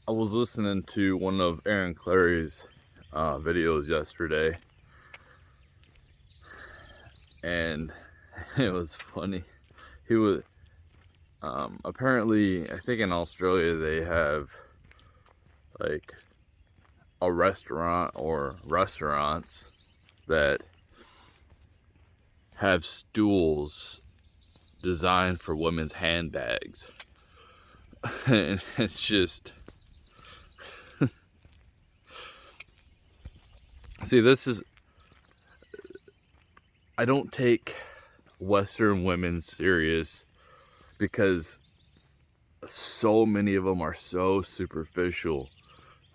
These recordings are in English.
I was listening to one of Aaron Clary's videos yesterday, and it was funny. He was apparently, I think in Australia they have like a restaurant or restaurants that have stools designed for women's handbags, and it's just see, this is, I don't take Western women serious because so many of them are so superficial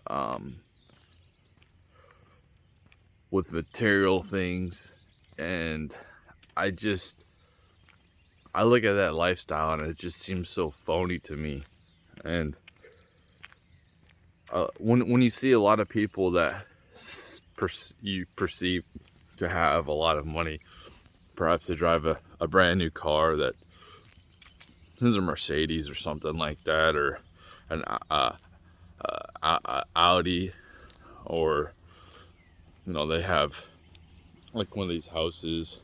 um, with material things, and I look at that lifestyle and it just seems so phony to me. And when you see a lot of people that you perceive to have a lot of money, perhaps they drive a brand new car that is a Mercedes or something like that, or an Audi, or they have like one of these houses,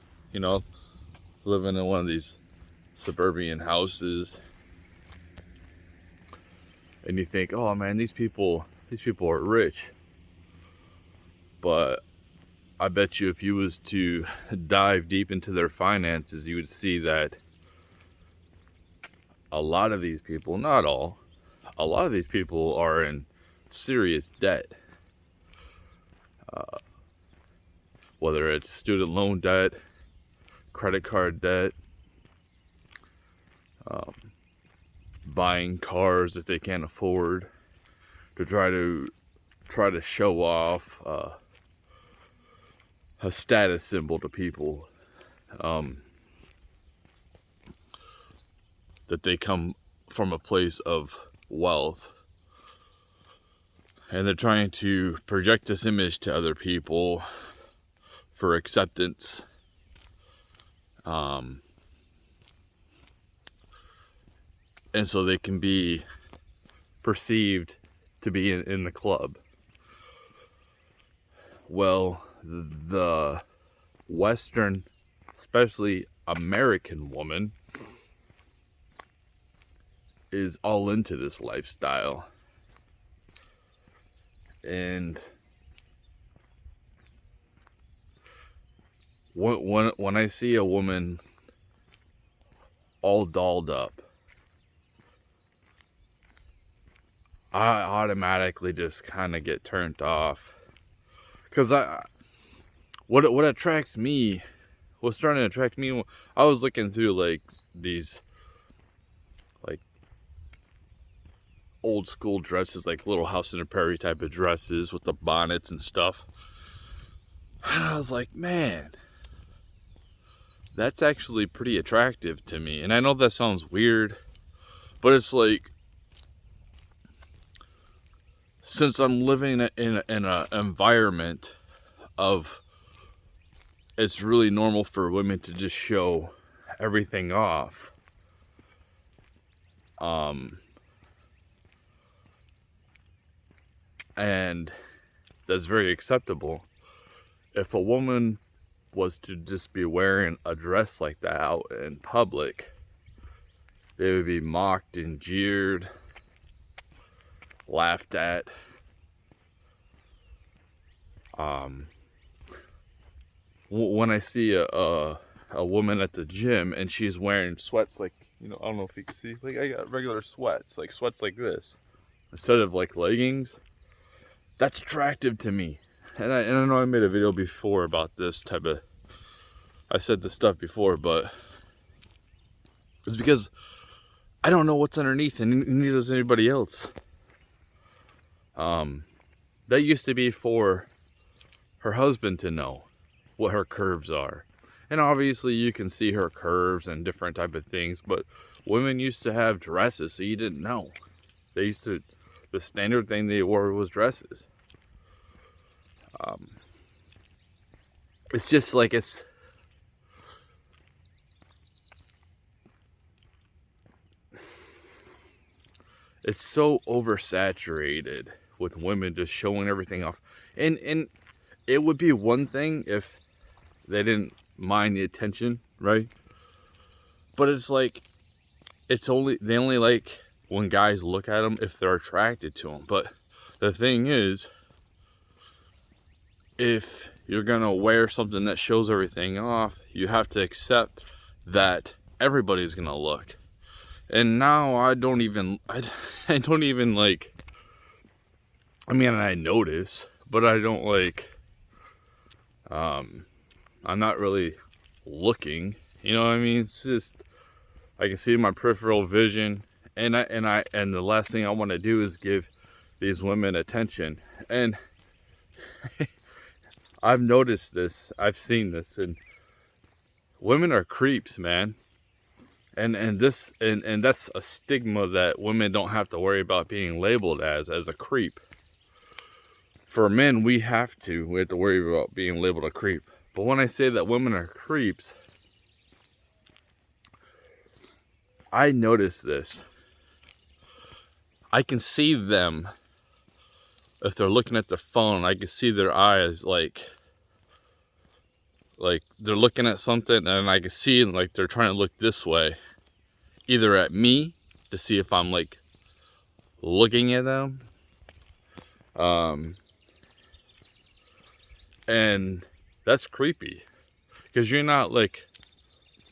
living in one of these suburban houses, and you think, oh man, these people are rich. But I bet you if you was to dive deep into their finances, you would see that a lot of these people, not all, a lot of these people are in serious debt. Whether it's student loan debt, credit card debt, um, buying cars that they can't afford to try to show off a status symbol to people, that they come from a place of wealth, and they're trying to project this image to other people for acceptance, and so they can be perceived to be in the club. Well, the Western, especially American woman, is all into this lifestyle. And when I see a woman all dolled up, I automatically just kind of get turned off. Because what attracts me, what's starting to attract me, I was looking through like these like old school dresses, like Little House on the Prairie type of dresses with the bonnets and stuff. And I was like, man, that's actually pretty attractive to me. And I know that sounds weird, but it's like, since I'm living in an environment of, it's really normal for women to just show everything off. And that's very acceptable. If a woman was to just be wearing a dress like that out in public, they would be mocked and jeered, laughed at. When I see a woman at the gym and she's wearing sweats, like, I don't know if you can see, like I got regular sweats like this, instead of like leggings, that's attractive to me. And I know I made a video before about this type of, I said this stuff before, but it's because I don't know what's underneath, and neither does anybody else. That used to be for her husband to know what her curves are. And obviously you can see her curves and different type of things, but women used to have dresses, so you didn't know. The standard thing they wore was dresses. It's just like, it's so oversaturated with women just showing everything off. And it would be one thing if they didn't mind the attention, right? But it's like, they only like when guys look at them if they're attracted to them. But the thing is, if you're gonna wear something that shows everything off, you have to accept that everybody's gonna look. And now I don't even like, I mean, I notice, but I don't like, I'm not really looking, you know what I mean? It's just, I can see my peripheral vision, and the last thing I want to do is give these women attention. And I've noticed this, I've seen this, and women are creeps, man. And that's a stigma that women don't have to worry about being labeled as a creep. For men, we have to worry about being labeled a creep. But when I say that women are creeps, I notice this. I can see them. If they're looking at their phone, I can see their eyes like they're looking at something, and I can see like they're trying to look this way, either at me to see if I'm like looking at them, and that's creepy, because you're not like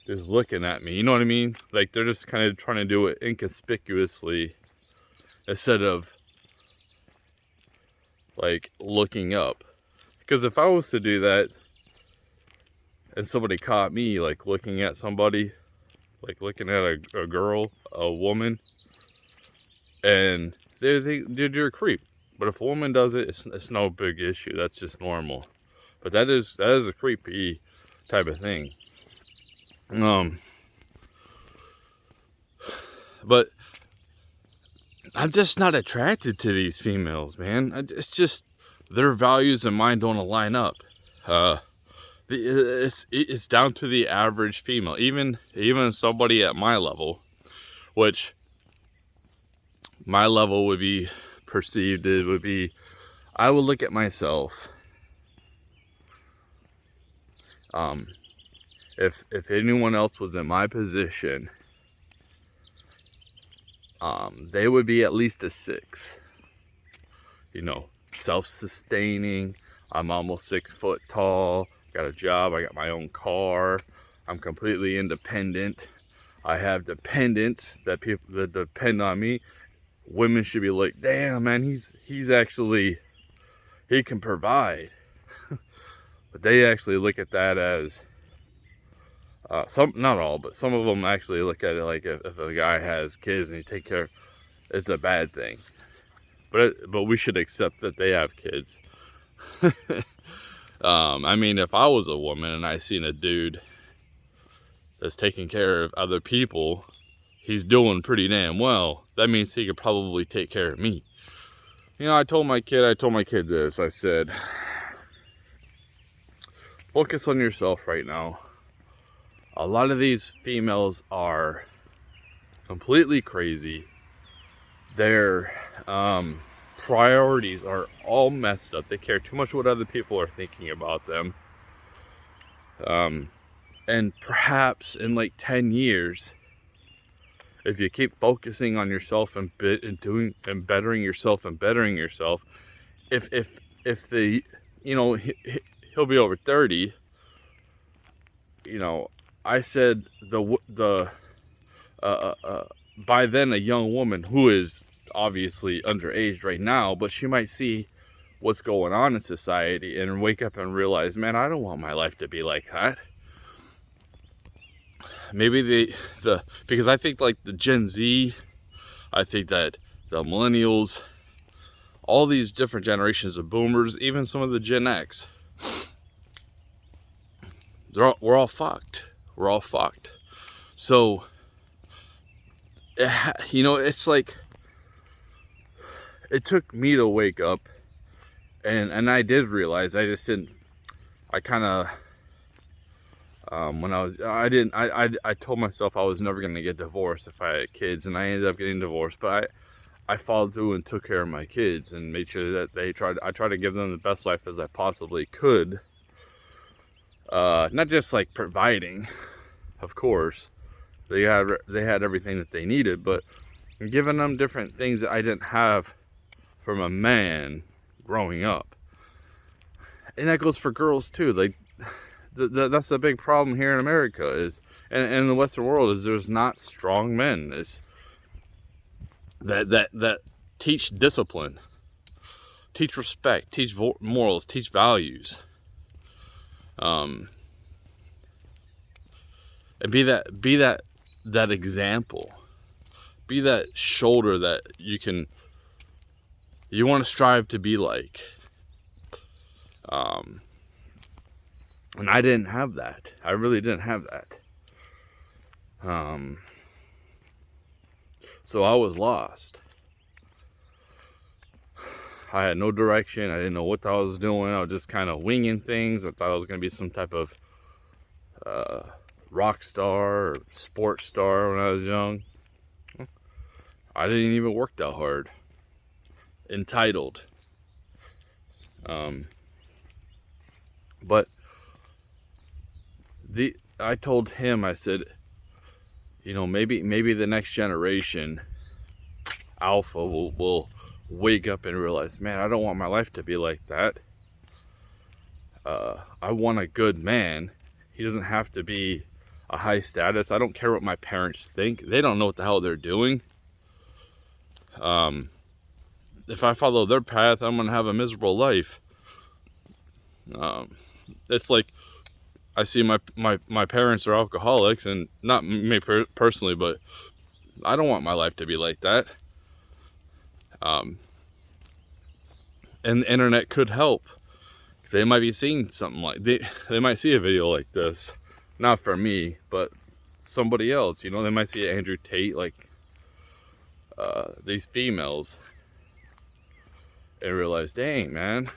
just looking at me, you know what I mean? Like, they're just kind of trying to do it inconspicuously instead of like looking up. Because if I was to do that and somebody caught me like looking at somebody, like looking at a girl, a woman, and they think, dude, you're a creep. But if a woman does it, it's no big issue. That's just normal. But that is a creepy type of thing. But I'm just not attracted to these females, man. It's just their values and mine don't align up. It's down to the average female, even somebody at my level, which my level would be perceived, it would be, I would look at myself, if anyone else was in my position, they would be at least a 6. You know, self-sustaining. I'm almost 6 foot tall. Got a job. I got my own car. I'm completely independent. I have dependents that depend on me. Women should be like, damn, man, he's actually, he can provide. But they actually look at that as, some, not all, but some of them actually look at it like if a guy has kids and you take care, it's a bad thing. But we should accept that they have kids. I mean, if I was a woman and I seen a dude that's taking care of other people, he's doing pretty damn well. That means he could probably take care of me. You know, I told my kid this. I said, focus on yourself right now. A lot of these females are completely crazy. Their priorities are all messed up. They care too much what other people are thinking about them. And perhaps in like 10 years, if you keep focusing on yourself and doing and bettering yourself, if the, you know, he'll be over 30, you know, I said by then a young woman who is obviously underage right now, but she might see what's going on in society and wake up and realize, man, I don't want my life to be like that. Maybe because I think like the Gen Z, I think that the millennials, all these different generations of boomers, even some of the Gen X, we're all fucked. We're all fucked. So, you know, it's like, it took me to wake up, and I did realize, I just didn't, I kind of, when I told myself I was never going to get divorced if I had kids, and I ended up getting divorced, but I followed through and took care of my kids and made sure that I tried to give them the best life as I possibly could. Not just like providing, of course, they had everything that they needed, but giving them different things that I didn't have from a man growing up. And that goes for girls too. Like that's the big problem here in America is, and in the Western world, is there's not strong men. Is that teach discipline, teach respect, teach morals, teach values, and be that example, be that shoulder that you want to strive to be like. And I didn't have that. I really didn't have that. So I was lost. I had no direction. I didn't know what I was doing. I was just kind of winging things. I thought I was going to be some type of rock star or sports star when I was young. I didn't even work that hard. Entitled. But I told him, I said, you know, maybe the next generation, Alpha, will wake up and realize, man, I don't want my life to be like that. I want a good man. He doesn't have to be a high status. I don't care what my parents think. They don't know what the hell they're doing. If I follow their path, I'm gonna have a miserable life. It's like I see my parents are alcoholics, and not me personally, but I don't want my life to be like that. And the internet could help. They might be seeing something like they might see a video like this, not for me, but somebody else. You know, they might see Andrew Tate, like these females, and realize, dang, man.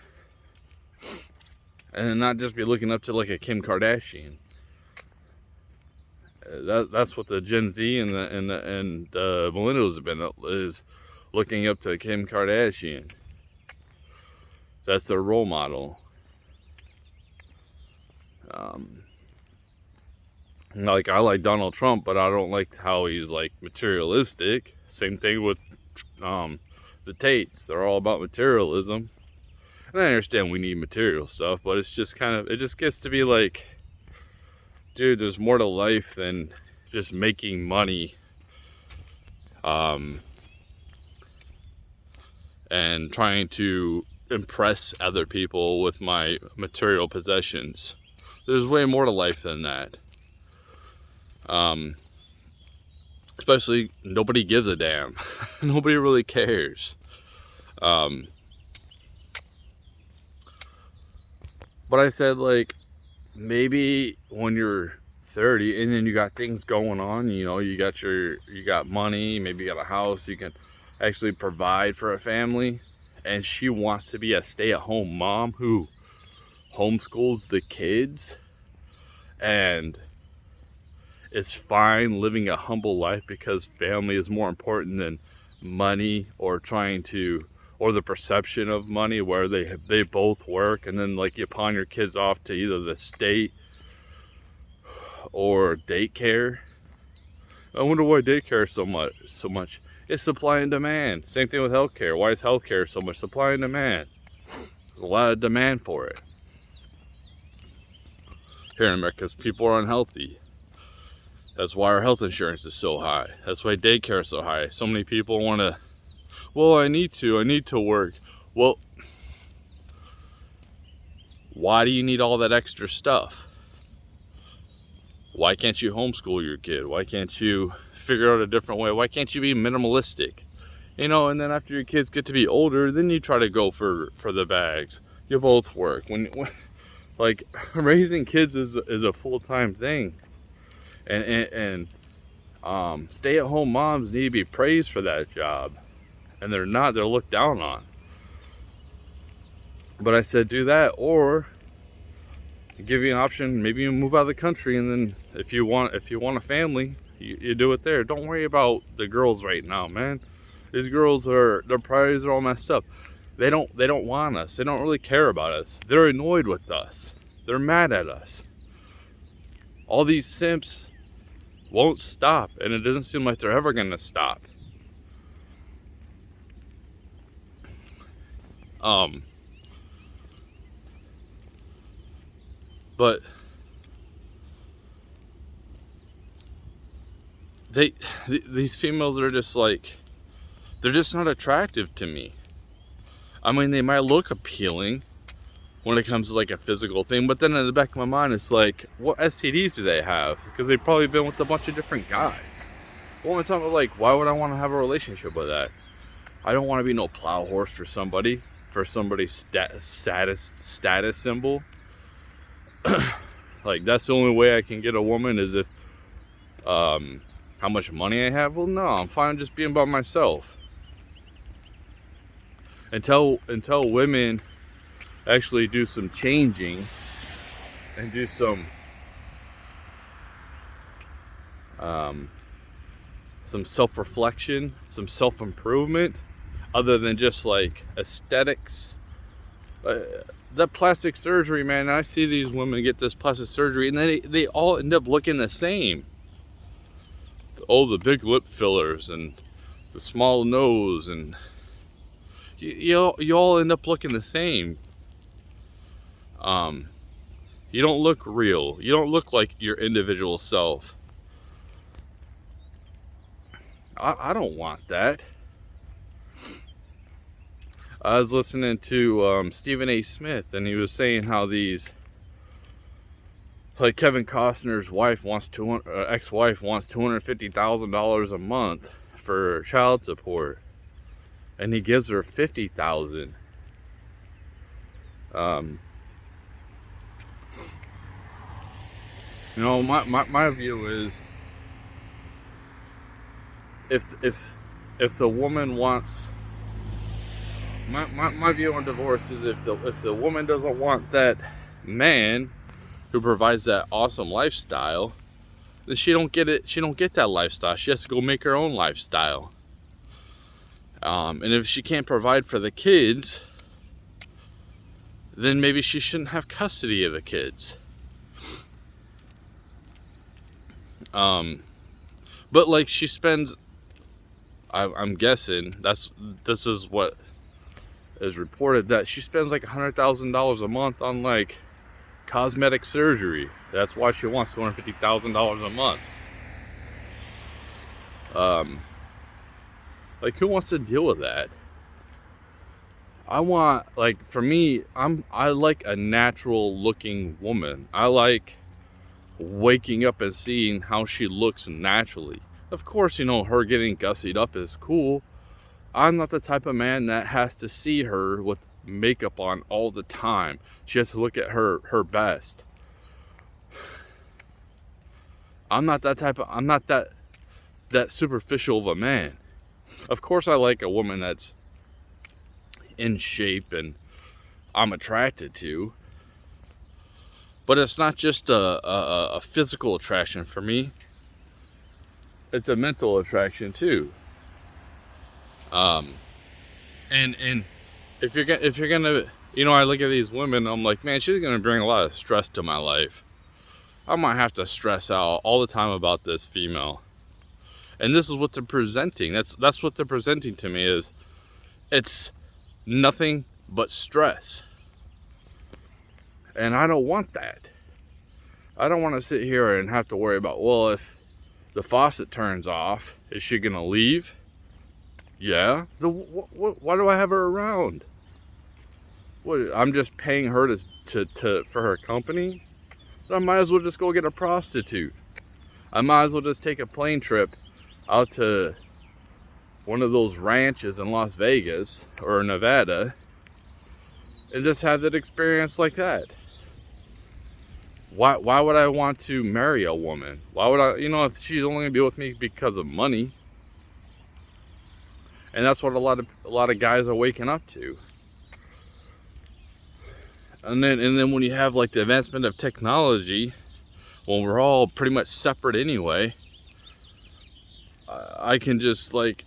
And not just be looking up to like a Kim Kardashian. That's what the Gen Z and the millennials have been, is looking up to Kim Kardashian. That's their role model. Like, I like Donald Trump, but I don't like how he's like materialistic. Same thing with the Tates. They're all about materialism. And I understand we need material stuff, but it's just it just gets to be like, dude, there's more to life than just making money. And trying to impress other people with my material possessions. There's way more to life than that. Especially, nobody gives a damn. Nobody really cares. But I said, like, maybe when you're 30 and then you got things going on, you know, you got money, maybe you got a house, you can actually provide for a family, and she wants to be a stay-at-home mom who homeschools the kids and is fine living a humble life because family is more important than money, or the perception of money, where they both work, and then like you pawn your kids off to either the state or daycare. I wonder why daycare is so much. It's supply and demand. Same thing with healthcare. Why is healthcare so much? Supply and demand. There's a lot of demand for it here in America because people are unhealthy. That's why our health insurance is so high. That's why daycare is so high. So many people want to, well, I need to work. Well, why do you need all that extra stuff? Why can't you homeschool your kid? Why can't you figure out a different way? Why can't you be minimalistic? You know, and then after your kids get to be older, then you try to go for the bags. You both work. When like, raising kids is a full-time thing. And stay-at-home moms need to be praised for that job. And they're not. They're looked down on. But I said, do that, or give you an option. Maybe you move out of the country, and then if you want a family, you do it there. Don't worry about the girls right now, man. These girls their priorities are all messed up. They don't want us. They don't really care about us. They're annoyed with us. They're mad at us. All these simps won't stop, and it doesn't seem like they're ever gonna stop. But these females are just like, they're just not attractive to me. I mean, they might look appealing when it comes to like a physical thing, but then in the back of my mind, it's like, what STDs do they have? Because they've probably been with a bunch of different guys. Well, I'm talking about, like, why would I want to have a relationship with that? I don't want to be no plow horse for somebody's status symbol. Like, that's the only way I can get a woman is if, how much money I have. Well, no, I'm fine just being by myself. Until women actually do some changing and do some self-reflection, some self-improvement, other than just like aesthetics. The plastic surgery, man, I see these women get this plastic surgery and they all end up looking the same. Oh, the big lip fillers and the small nose, and you all end up looking the same. You don't look real. You don't look like your individual self. I don't want that. I was listening to Stephen A. Smith, and he was saying how these, like Kevin Costner's ex-wife wants $250,000 a month for child support, and he gives her $50,000. You know, my view is, if the woman wants, my view on divorce is, if the woman doesn't want that man who provides that awesome lifestyle, then she don't get it. She don't get that lifestyle. She has to go make her own lifestyle. And if she can't provide for the kids, then maybe she shouldn't have custody of the kids. But like, she spends, I'm guessing this is what is reported, that she spends like $100,000 a month on like cosmetic surgery. That's why she wants $250,000 a month. Like, who wants to deal with that? I want, like, for me, I like a natural looking woman. I like waking up and seeing how she looks naturally. Of course, you know, her getting gussied up is cool. I'm not the type of man that has to see her with makeup on all the time. She has to look at her best. I'm not that superficial of a man. Of course, I like a woman that's in shape and I'm attracted to. But it's not just a physical attraction for me. It's a mental attraction too. And if you're gonna, you know, I look at these women, I'm like, man, she's gonna bring a lot of stress to my life. I might have to stress out all the time about this female. And this is what they're presenting. That's what they're presenting to me, is it's nothing but stress. And I don't want that. I don't want to sit here and have to worry about, well, if the faucet turns off, is she going to leave? Yeah. Why do I have her around? What, I'm just paying her for her company? I might as well just go get a prostitute. I might as well just take a plane trip out to one of those ranches in Las Vegas or Nevada and just have that experience like that. Why would I want to marry a woman? Why would I, you know, if she's only gonna be with me because of money? And that's what a lot of guys are waking up to. And then when you have like the advancement of technology, when we're all pretty much separate anyway, I can just like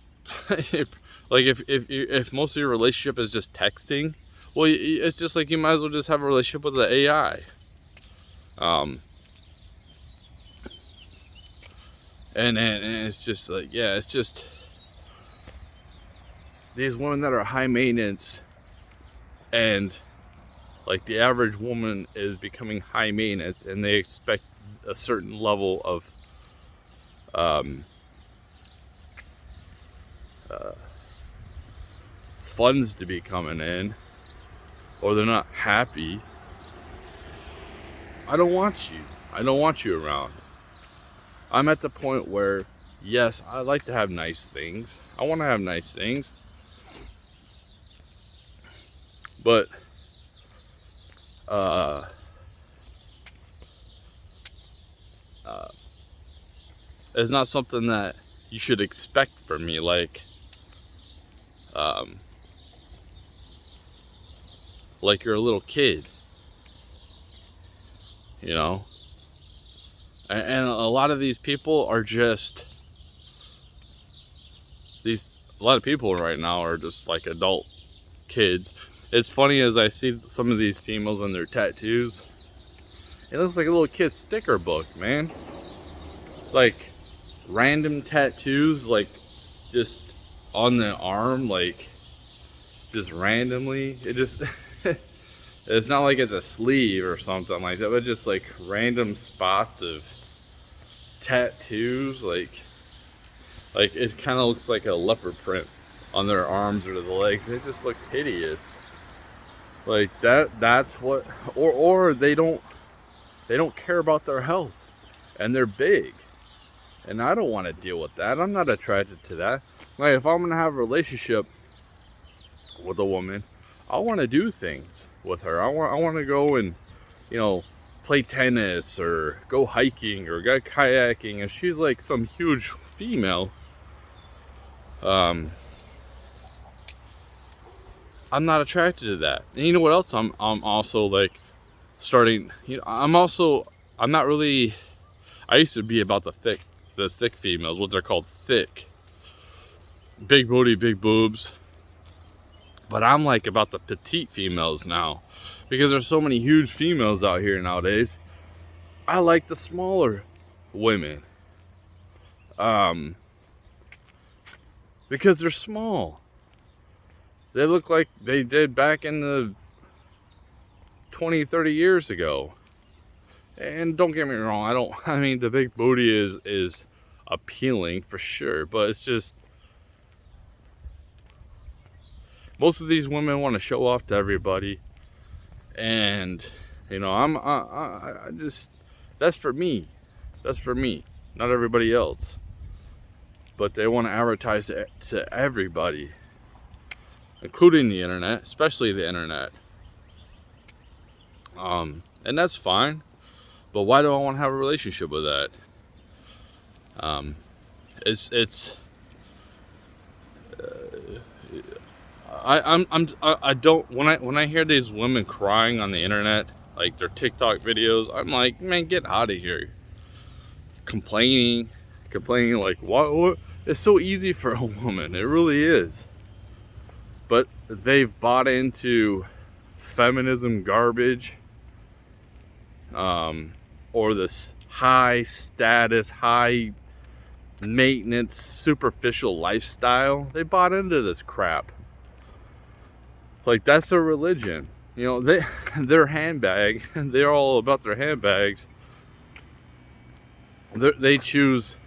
Like if most of your relationship is just texting, well, it's just like you might as well just have a relationship with the AI. And it's just like, yeah, it's just these women that are high maintenance, and like the average woman is becoming high maintenance, and they expect a certain level of funds to be coming in, or they're not happy. I don't want you. I don't want you around. I'm at the point where, yes, I like to have nice things. I want to have nice things. But it's not something that you should expect from me, like you're a little kid, you know. And a lot of these people are just a lot of people right now are just like adult kids. It's funny, as I see some of these females on their tattoos, it looks like a little kid's sticker book, man. Like random tattoos, like just on the arm, like just randomly. It just it's not like it's a sleeve or something like that, but just like random spots of tattoos, like it kind of looks like a leopard print on their arms or the legs. It just looks hideous. Like that's what, or they don't care about their health, and they're big, and I don't want to deal with that. I'm not attracted to that. Like if I'm gonna have a relationship with a woman, I want to do things with her. I want to go and, you know, play tennis or go hiking or go kayaking. If she's like some huge female, I'm not attracted to that. And you know what else? I'm also like starting. You know, I'm not really. I used to be about the thick females, what they're called, thick, big booty, big boobs. But I'm like about the petite females now, because there's so many huge females out here nowadays. I like the smaller women, because they're small. They look like they did back in the 20, 30 years ago. And don't get me wrong, I mean, the big booty is appealing for sure, but it's just, most of these women want to show off to everybody. And, you know, I just, that's for me. That's for me, not everybody else. But they want to advertise it to everybody, including the internet, especially the internet. And that's fine. But why do I want to have a relationship with that? I don't, when I hear these women crying on the internet, like their TikTok videos, I'm like, man, get out of here. Complaining like, what? It's so easy for a woman, it really is. But they've bought into feminism garbage, or this high status, high maintenance, superficial lifestyle. They bought into this crap. Like, that's their religion. You know, their handbag, they're all about their handbags. They choose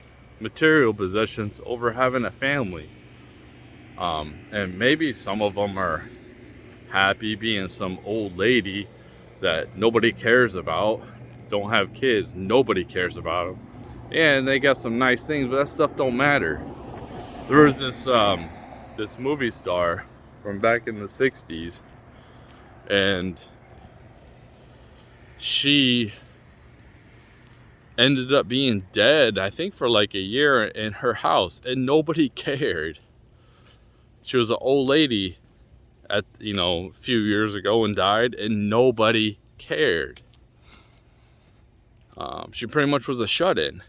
material possessions over having a family. And maybe some of them are happy being some old lady that nobody cares about, don't have kids, nobody cares about them, and they got some nice things, but that stuff don't matter. There was this movie star from back in the 60s, and she ended up being dead, I think, for like a year in her house, and nobody cared. She was an old lady a few years ago and died, and nobody cared. She pretty much was a shut-in.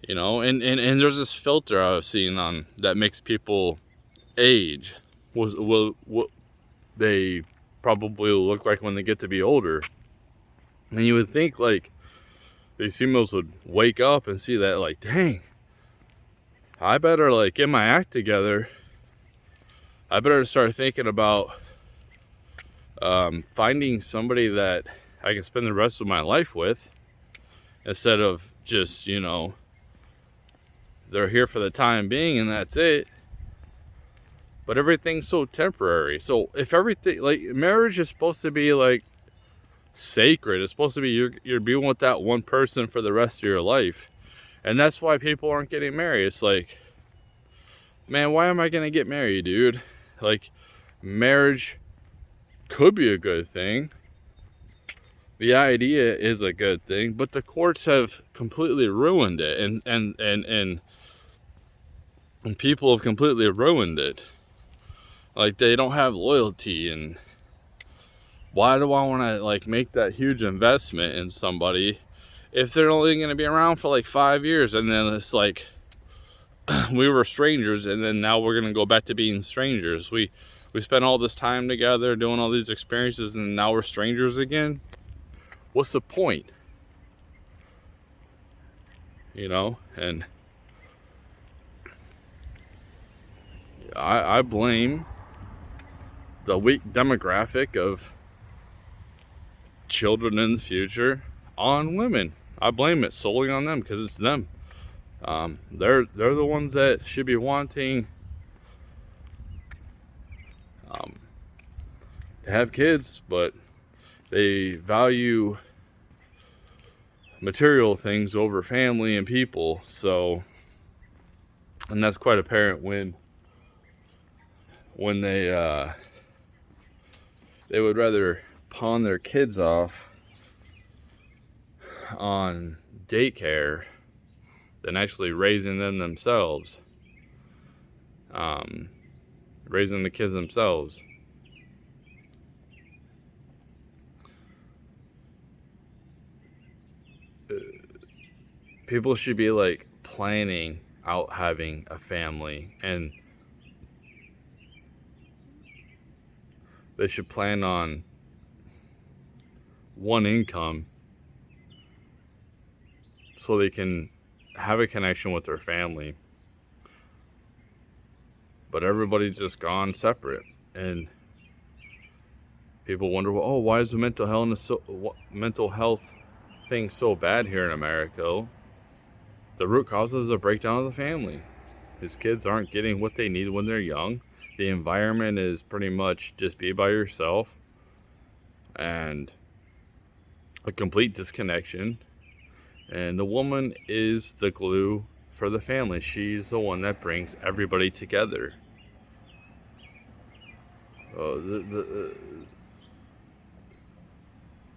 You know, and there's this filter I've seen on that makes people age. What they probably look like when they get to be older. And you would think like these females would wake up and see that, like, dang, I better like get my act together. I better start thinking about finding somebody that I can spend the rest of my life with, instead of just, you know, they're here for the time being and that's it. But everything's so temporary. So if everything, like, marriage is supposed to be like sacred, it's supposed to be you're being with that one person for the rest of your life. And that's why people aren't getting married. It's like, man, why am I gonna get married, dude? Like, marriage could be a good thing. The idea is a good thing, but the courts have completely ruined it, and people have completely ruined it. Like, they don't have loyalty, and why do I want to like make that huge investment in somebody if they're only going to be around for like 5 years, and then it's like we were strangers, and then now we're going to go back to being strangers. We spent all this time together doing all these experiences, and now we're strangers again. What's the point? You know, and I blame the weak demographic of children in the future on women. I blame it solely on them, because it's them. They're the ones that should be wanting to have kids, but they value material things over family and people. So, and that's quite apparent when they would rather pawn their kids off on daycare than actually raising them themselves, raising the kids themselves. People should be like planning out having a family, and they should plan on one income so they can have a connection with their family. But everybody's just gone separate, and people wonder, well, oh, why is the mental health thing so bad here in America? The root cause is a breakdown of the family. His kids aren't getting what they need when they're young. The environment is pretty much just be by yourself, and a complete disconnection. And the woman is the glue for the family. She's the one that brings everybody together.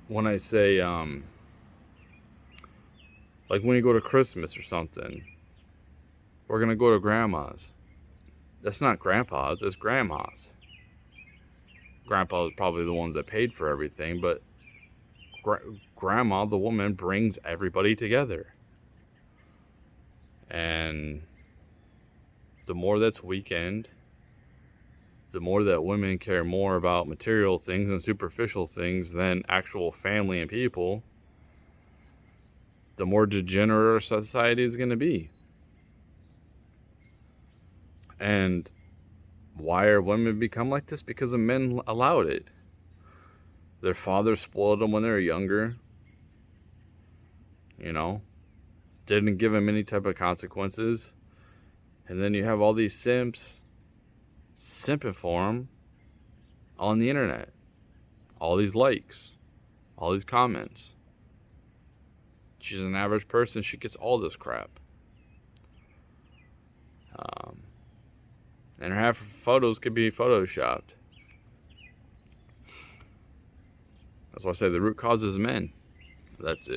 When I say, like when you go to Christmas or something, we're gonna go to grandma's. That's not grandpa's, it's grandma's. Grandpa is probably the ones that paid for everything, but grandma, the woman, brings everybody together. And the more that's weakened, the more that women care more about material things and superficial things than actual family and people, the more degenerate our society is going to be. And why are women become like this? Because the men allowed it. Their fathers spoiled them when they were younger. You know, didn't give them any type of consequences. And then you have all these simps simping for them on the internet. All these likes, all these comments. She's an average person. She gets all this crap. And half photos could be photoshopped. That's why I say the root cause is men. That's it.